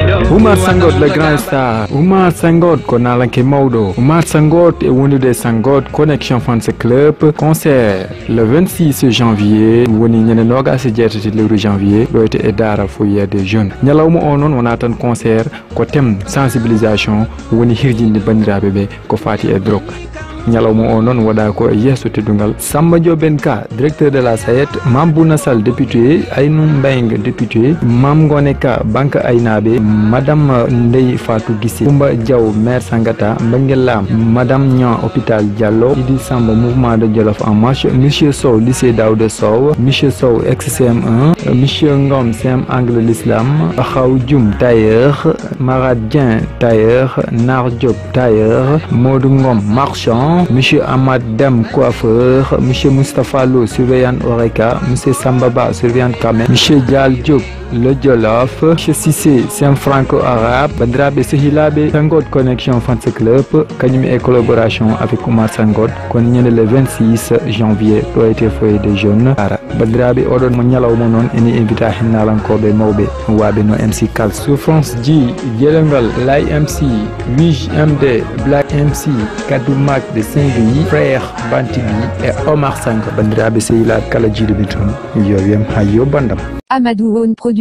Oumar Sanghott, le grand star. Oumar Sanghott, Konalanke Maudo. Oumar Sanghott est venu de Sanghott Connection Fans Club. Concert le 26 janvier. Woni ñene noga ci jeetati le janvier. Doyte e dahra foyer des jeunes. Ñalawmu on non wona tan concert ko thème sensibilisation woni hirjinde bandiraɓe ɓe ko fati e drogue. Ñalawma o non wada ko yesso teddungal Samba Diobenka directeur de la SAET, Mam Bouna Sall député, Aynou Mbeng député, Mam Ngoneka banque Aynabe, Madame Ndeye Fatou Gissé, Koumba Diaw maire Sangata, Mbengel Lam, Madame Nian hôpital Diallo, Idi Samba mouvement de Jolof en marche, Monsieur Sow lycée Daouda Sow, Monsieur Sow ex-CM1, Monsieur Ngom CM Angle l'Islam, Khaw Dioum tailleur, Marad Dieng tailleur, Nar Diop tailleur, Modou Ngom marchand, Monsieur Ahmad Dem coiffeur, Monsieur Moustapha Lo surveillant Oreca, Monsieur Sambaba surveillant Kamen, Monsieur Dial Diop le Jolof, Monsieur Cissé c'est un franco-arabe, Bandrabe Sehilabe, Sanghott Connection Fans Club, Kanyumi et collaboration avec Oumar Sanghott, qu'on est le 26 janvier, doit être foyer des jeunes. Bandrabe Odon Monyala Monon, et invita Hinalankobe Mobe, Wabe no MC Cal Souffrance G, Yelengal, Lai MC, Wij MD, Black MC, Kadou Mac de Saint-Louis, Frère Bande et Omar Sanghott. Bandrabe Sehila Kalaji de Biton, Yoyem Hayo Bandam. Amadou One Production.